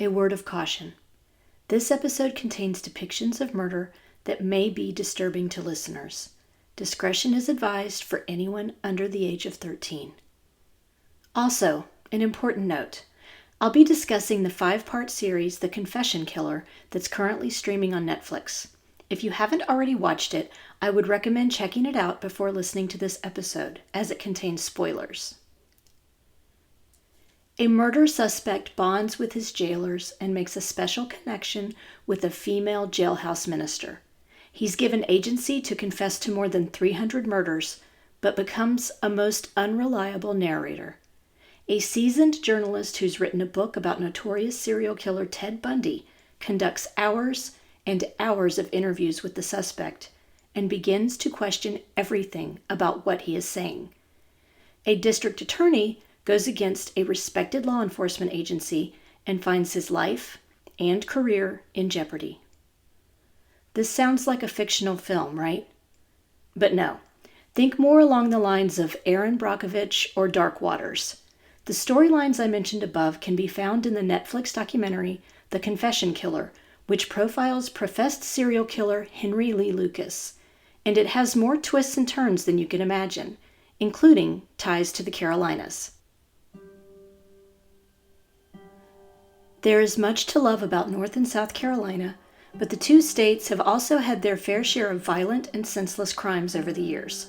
A word of caution. This episode contains depictions of murder that may be disturbing to listeners. Discretion is advised for anyone under the age of 13. Also, an important note. I'll be discussing the 5-part series, The Confession Killer, that's currently streaming on Netflix. If you haven't already watched it, I would recommend checking it out before listening to this episode, as it contains spoilers. A murder suspect bonds with his jailers and makes a special connection with a female jailhouse minister. He's given agency to confess to more than 300 murders, but becomes a most unreliable narrator. A seasoned journalist who's written a book about notorious serial killer Ted Bundy conducts hours and hours of interviews with the suspect and begins to question everything about what he is saying. A district attorney goes against a respected law enforcement agency and finds his life and career in jeopardy. This sounds like a fictional film, right? But no. Think more along the lines of Aaron Brockovich or Dark Waters. The storylines I mentioned above can be found in the Netflix documentary The Confession Killer, which profiles professed serial killer Henry Lee Lucas, and it has more twists and turns than you can imagine, including ties to the Carolinas. There is much to love about North and South Carolina, but the two states have also had their fair share of violent and senseless crimes over the years.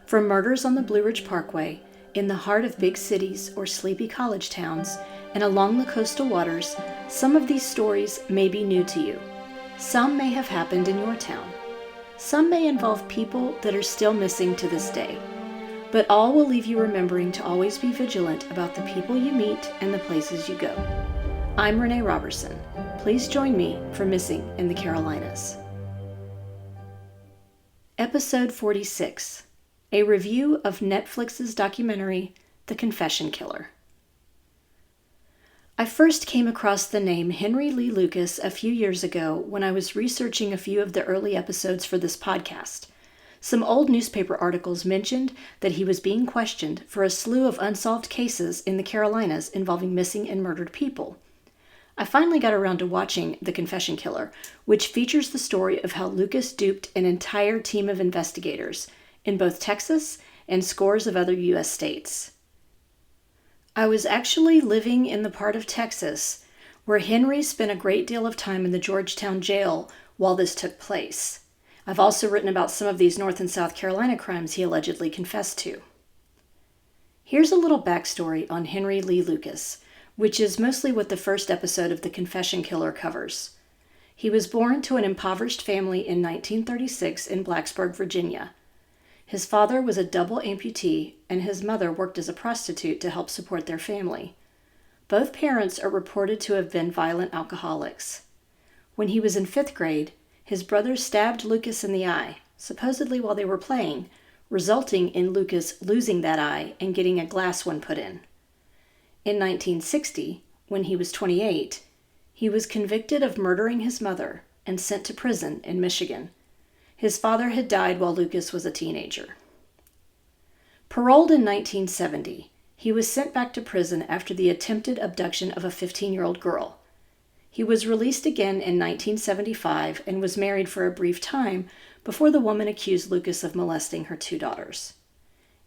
From murders on the Blue Ridge Parkway, in the heart of big cities or sleepy college towns, and along the coastal waters, some of these stories may be new to you. Some may have happened in your town. Some may involve people that are still missing to this day. But all will leave you remembering to always be vigilant about the people you meet and the places you go. I'm Renee Roberson. Please join me for Missing in the Carolinas. Episode 46. A review of Netflix's documentary, The Confession Killer. I first came across the name Henry Lee Lucas a few years ago when I was researching a few of the early episodes for this podcast. Some old newspaper articles mentioned that he was being questioned for a slew of unsolved cases in the Carolinas involving missing and murdered people. I finally got around to watching The Confession Killer, which features the story of how Lucas duped an entire team of investigators in both Texas and scores of other U.S. states. I was actually living in the part of Texas where Henry spent a great deal of time in the Georgetown jail while this took place. I've also written about some of these North and South Carolina crimes he allegedly confessed to. Here's a little backstory on Henry Lee Lucas, which is mostly what the first episode of The Confession Killer covers. He was born to an impoverished family in 1936 in Blacksburg, Virginia. His father was a double amputee, and his mother worked as a prostitute to help support their family. Both parents are reported to have been violent alcoholics. When he was in 5th grade, his brother stabbed Lucas in the eye, supposedly while they were playing, resulting in Lucas losing that eye and getting a glass one put in. In 1960, when he was 28, he was convicted of murdering his mother and sent to prison in Michigan. His father had died while Lucas was a teenager. Paroled in 1970, he was sent back to prison after the attempted abduction of a 15-year-old girl. He was released again in 1975 and was married for a brief time before the woman accused Lucas of molesting her 2 daughters.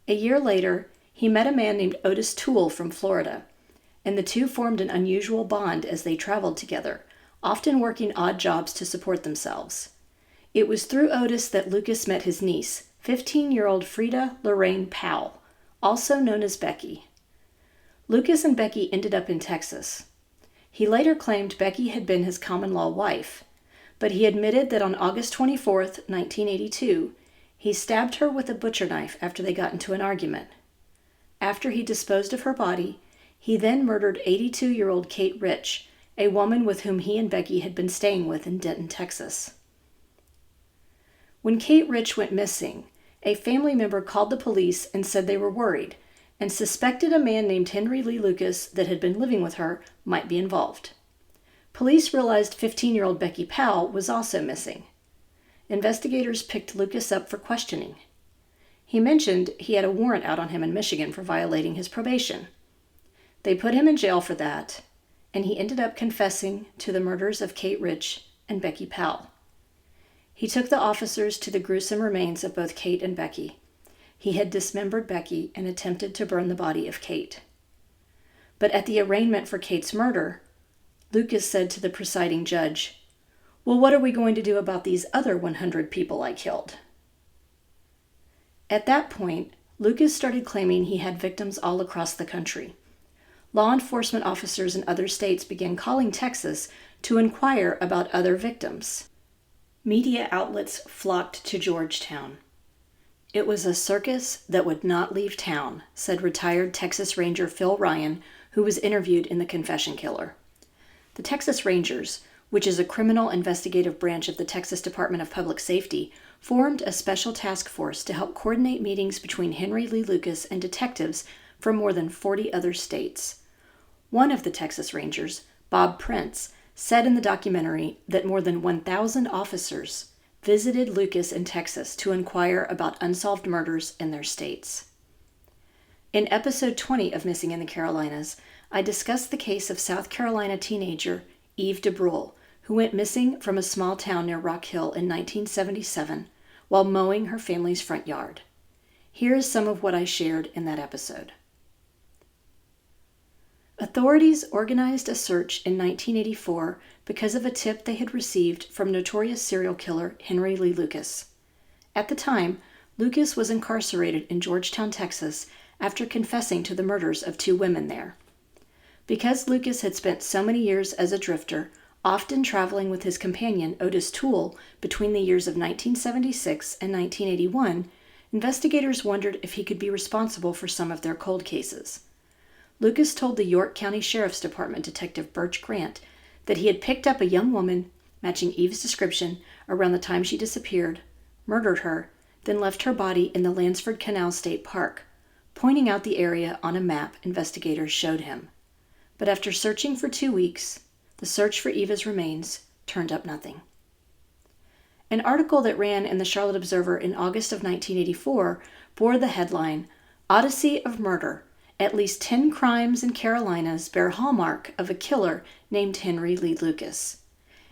A year later, he met a man named Otis Toole from Florida, and the two formed an unusual bond as they traveled together, often working odd jobs to support themselves. It was through Otis that Lucas met his niece, 15-year-old Frida Lorraine Powell, also known as Becky. Lucas and Becky ended up in Texas. He later claimed Becky had been his common-law wife, but he admitted that on August 24, 1982, he stabbed her with a butcher knife after they got into an argument. After he disposed of her body, he then murdered 82-year-old Kate Rich, a woman with whom he and Becky had been staying with in Denton, Texas. When Kate Rich went missing, a family member called the police and said they were worried and suspected a man named Henry Lee Lucas that had been living with her might be involved. Police realized 15-year-old Becky Powell was also missing. Investigators picked Lucas up for questioning. He mentioned he had a warrant out on him in Michigan for violating his probation. They put him in jail for that, and he ended up confessing to the murders of Kate Rich and Becky Powell. He took the officers to the gruesome remains of both Kate and Becky. He had dismembered Becky and attempted to burn the body of Kate. But at the arraignment for Kate's murder, Lucas said to the presiding judge, "Well, what are we going to do about these other 100 people I killed?" At that point, Lucas started claiming he had victims all across the country. Law enforcement officers in other states began calling Texas to inquire about other victims. Media outlets flocked to Georgetown. "It was a circus that would not leave town," said retired Texas Ranger Phil Ryan, who was interviewed in The Confession Killer. The Texas Rangers, which is a criminal investigative branch of the Texas Department of Public Safety, formed a special task force to help coordinate meetings between Henry Lee Lucas and detectives from more than 40 other states. One of the Texas Rangers, Bob Prince, said in the documentary that more than 1,000 officers visited Lucas in Texas to inquire about unsolved murders in their states. In episode 20 of Missing in the Carolinas, I discussed the case of South Carolina teenager Eve DeBrule, who went missing from a small town near Rock Hill in 1977 while mowing her family's front yard. Here is some of what I shared in that episode. Authorities organized a search in 1984 because of a tip they had received from notorious serial killer Henry Lee Lucas. At the time, Lucas was incarcerated in Georgetown, Texas, after confessing to the murders of 2 women there. Because Lucas had spent so many years as a drifter, often traveling with his companion Otis Toole between the years of 1976 and 1981, investigators wondered if he could be responsible for some of their cold cases. Lucas told the York County Sheriff's Department Detective Birch Grant that he had picked up a young woman, matching Eve's description, around the time she disappeared, murdered her, then left her body in the Lansford Canal State Park, pointing out the area on a map investigators showed him. But after searching for 2 weeks, the search for Eva'S remains turned up nothing. An article that ran in the Charlotte Observer in August of 1984 bore the headline, "Odyssey of Murder. At least 10 crimes in Carolinas bear hallmark of a killer named Henry Lee Lucas."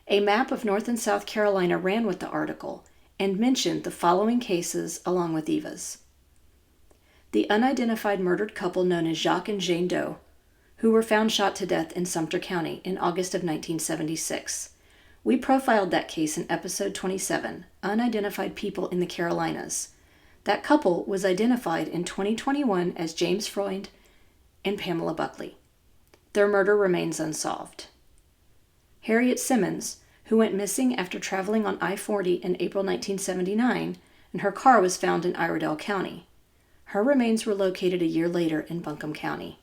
A map of North and South Carolina ran with the article and mentioned the following cases along with Eva'S. The unidentified murdered couple known as Jacques and Jane Doe, who were found shot to death in Sumter County in August of 1976. We profiled that case in episode 27, Unidentified People in the Carolinas. That couple was identified in 2021 as James Freund and Pamela Buckley. Their murder remains unsolved. Harriet Simmons, who went missing after traveling on I-40 in April 1979, and her car was found in Iredell County. Her remains were located a year later in Buncombe County.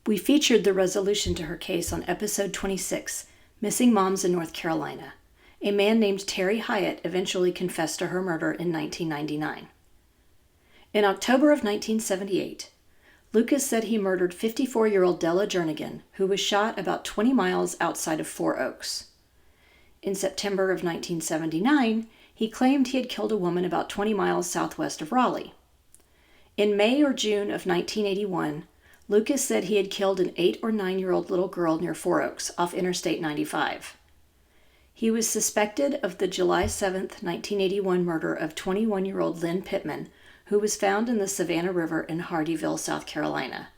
We featured the resolution to her case on episode 26, Missing Moms in North Carolina. A man named Terry Hyatt eventually confessed to her murder in 1999. In October of 1978, Lucas said he murdered 54-year-old Della Jernigan, who was shot about 20 miles outside of Four Oaks. In September of 1979, he claimed he had killed a woman about 20 miles southwest of Raleigh. In May or June of 1981, Lucas said he had killed an 8 or 9-year-old little girl near Four Oaks off Interstate 95. He was suspected of the July 7, 1981 murder of 21-year-old Lynn Pittman, who was found in the Savannah River in Hardeeville, South Carolina.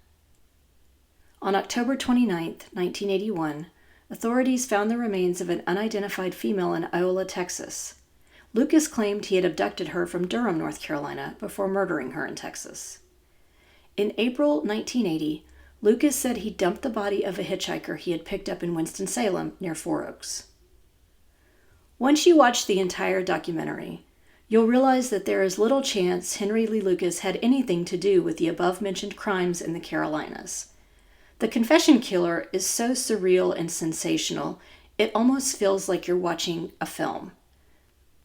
On October 29, 1981, authorities found the remains of an unidentified female in Iola, Texas. Lucas claimed he had abducted her from Durham, North Carolina, before murdering her in Texas. In April 1980, Lucas said he dumped the body of a hitchhiker he had picked up in Winston-Salem near Four Oaks. Once you watch the entire documentary, you'll realize that there is little chance Henry Lee Lucas had anything to do with the above-mentioned crimes in the Carolinas. The Confession Killer is so surreal and sensational, it almost feels like you're watching a film,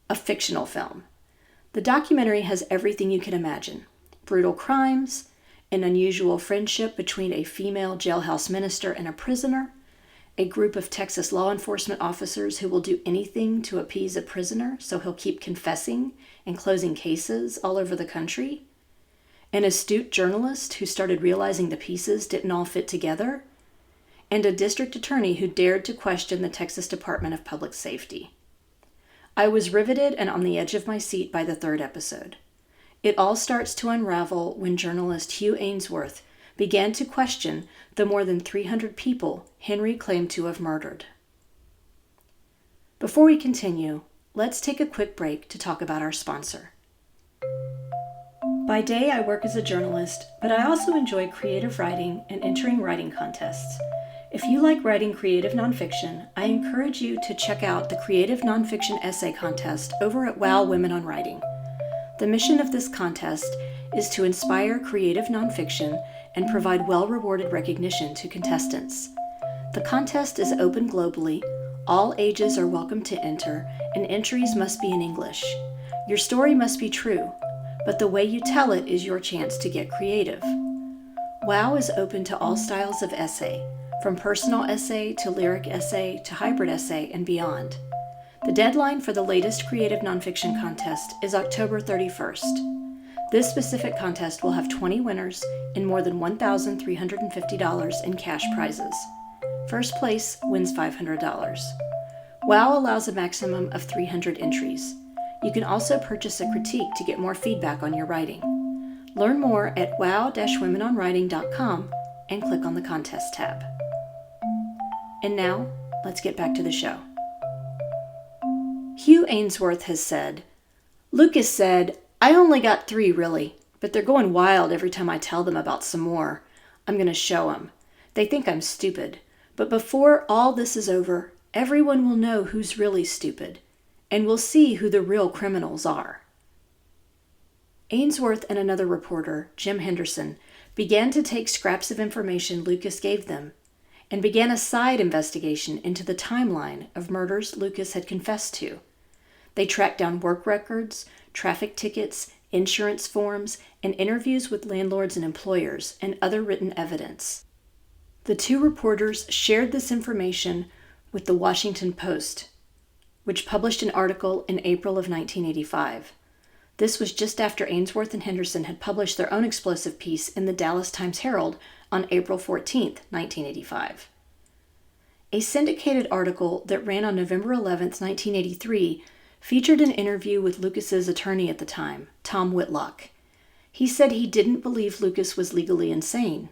a fictional film. The documentary has everything you can imagine: brutal crimes, an unusual friendship between a female jailhouse minister and a prisoner, a group of Texas law enforcement officers who will do anything to appease a prisoner so he'll keep confessing and closing cases all over the country, an astute journalist who started realizing the pieces didn't all fit together, and a district attorney who dared to question the Texas Department of Public Safety. I was riveted and on the edge of my seat by the third episode. It all starts to unravel when journalist Hugh Ainsworth began to question the more than 300 people Henry claimed to have murdered. Before we continue, let's take a quick break to talk about our sponsor. By day, I work as a journalist, but I also enjoy creative writing and entering writing contests. If you like writing creative nonfiction, I encourage you to check out the Creative Nonfiction Essay Contest over at WOW Women on Writing. The mission of this contest is to inspire creative nonfiction and provide well-rewarded recognition to contestants. The contest is open globally, all ages are welcome to enter, and entries must be in English. Your story must be true, but the way you tell it is your chance to get creative. WOW is open to all styles of essay, from personal essay to lyric essay to hybrid essay and beyond. The deadline for the latest creative nonfiction contest is October 31st. This specific contest will have 20 winners and more than $1,350 in cash prizes. First place wins $500. WOW allows a maximum of 300 entries. You can also purchase a critique to get more feedback on your writing. Learn more at wow-womenonwriting.com and click on the contest tab. And now, let's get back to the show. Hugh Ainsworth has said, "Lucas said, I only got 3 really, but they're going wild every time I tell them about some more. I'm going to show them. They think I'm stupid, but before all this is over, everyone will know who's really stupid, and we'll see who the real criminals are." Ainsworth and another reporter, Jim Henderson, began to take scraps of information Lucas gave them and began a side investigation into the timeline of murders Lucas had confessed to. They tracked down work records, traffic tickets, insurance forms, and interviews with landlords and employers, and other written evidence. The 2 reporters shared this information with the Washington Post, which published an article in April of 1985. This was just after Ainsworth and Henderson had published their own explosive piece in the Dallas Times-Herald on April 14, 1985. A syndicated article that ran on November 11, 1983, featured an interview with Lucas's attorney at the time, Tom Whitlock. He said he didn't believe Lucas was legally insane.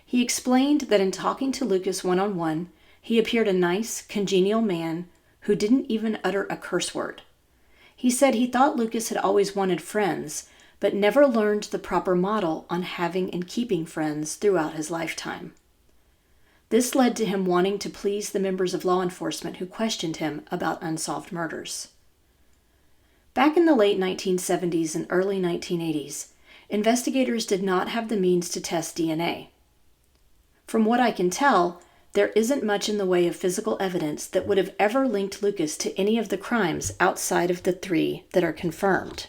He explained that in talking to Lucas one-on-one, he appeared a nice, congenial man who didn't even utter a curse word. He said he thought Lucas had always wanted friends, but never learned the proper model on having and keeping friends throughout his lifetime. This led to him wanting to please the members of law enforcement who questioned him about unsolved murders. Back in the late 1970s and early 1980s, investigators did not have the means to test DNA. From what I can tell, there isn't much in the way of physical evidence that would have ever linked Lucas to any of the crimes outside of the 3 that are confirmed.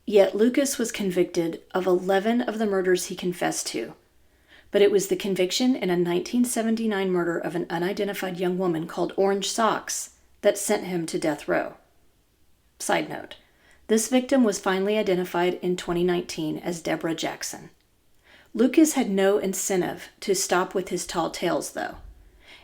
Yet Lucas was convicted of 11 of the murders he confessed to, but it was the conviction in a 1979 murder of an unidentified young woman called Orange Socks that sent him to death row. Side note, this victim was finally identified in 2019 as Deborah Jackson. Lucas had no incentive to stop with his tall tales, though.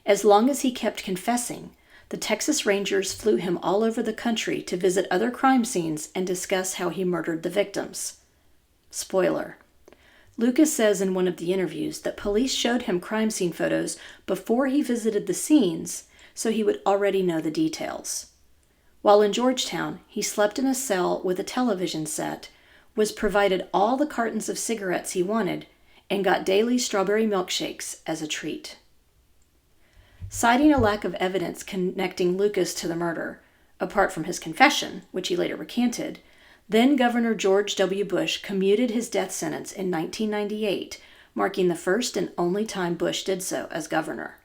As long as he kept confessing, the Texas Rangers flew him all over the country to visit other crime scenes and discuss how he murdered the victims. Spoiler. Lucas says in one of the interviews that police showed him crime scene photos before he visited the scenes, so he would already know the details. While in Georgetown, he slept in a cell with a television set, was provided all the cartons of cigarettes he wanted, and got daily strawberry milkshakes as a treat. Citing a lack of evidence connecting Lucas to the murder, apart from his confession, which he later recanted, then Governor George W. Bush commuted his death sentence in 1998, marking the first and only time Bush did so as governor.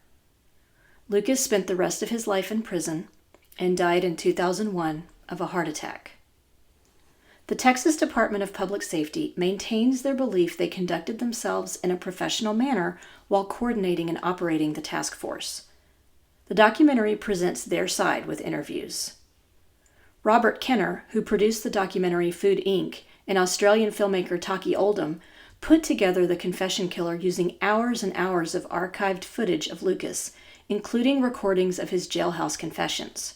Lucas spent the rest of his life in prison and died in 2001 of a heart attack. The Texas Department of Public Safety maintains their belief they conducted themselves in a professional manner while coordinating and operating the task force. The documentary presents their side with interviews. Robert Kenner, who produced the documentary Food Inc., and Australian filmmaker Taki Oldham put together the confession killer using hours and hours of archived footage of Lucas, including recordings of his jailhouse confessions.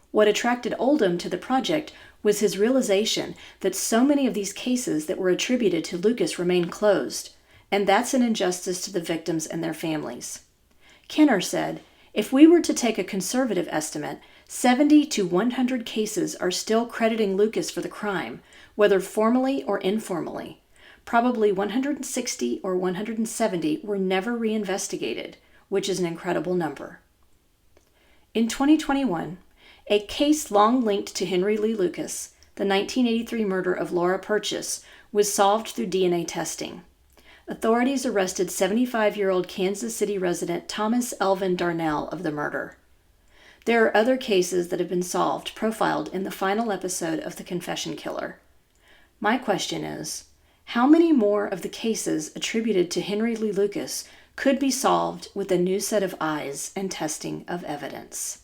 What attracted Oldham to the project was his realization that so many of these cases that were attributed to Lucas remain closed, and that's an injustice to the victims and their families. Kenner said, "If we were to take a conservative estimate, 70 to 100 cases are still crediting Lucas for the crime, whether formally or informally. Probably 160 or 170 were never reinvestigated, which is an incredible number." In 2021, a case long linked to Henry Lee Lucas, the 1983 murder of Laura Purchase, was solved through DNA testing. Authorities arrested 75-year-old Kansas City resident Thomas Elvin Darnell of the murder. There are other cases that have been solved, profiled in the final episode of The Confession Killer. My question is, how many more of the cases attributed to Henry Lee Lucas could be solved with a new set of eyes and testing of evidence?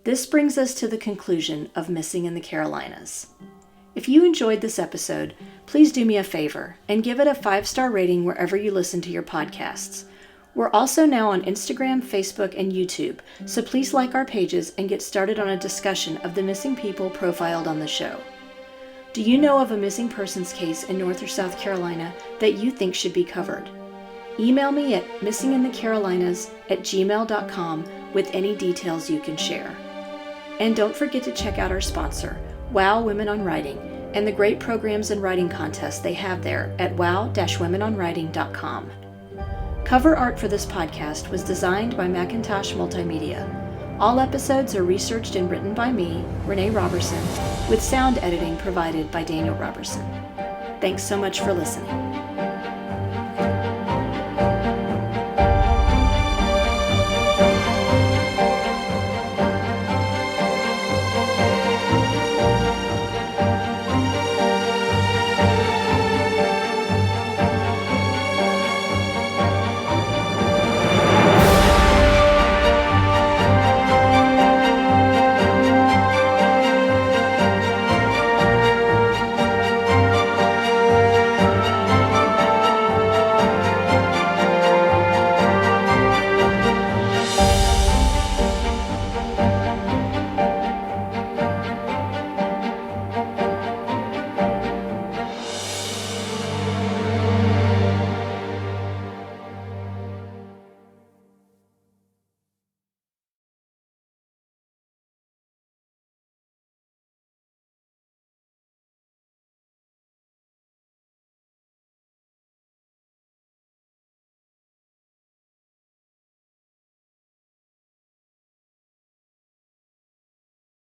This brings us to the conclusion of Missing in the Carolinas. If you enjoyed this episode, please do me a favor and give it a 5-star rating wherever you listen to your podcasts. We're also now on Instagram, Facebook, and YouTube, so please like our pages and get started on a discussion of the missing people profiled on the show. Do you know of a missing persons case in North or South Carolina that you think should be covered? Email me at missinginthecarolinas@gmail.com with any details you can share. And don't forget to check out our sponsor, Wow Women on Writing, and the great programs and writing contests they have there at wow-womenonwriting.com. Cover art for this podcast was designed by Macintosh Multimedia. All episodes are researched and written by me, Renee Roberson, with sound editing provided by Daniel Roberson. Thanks so much for listening.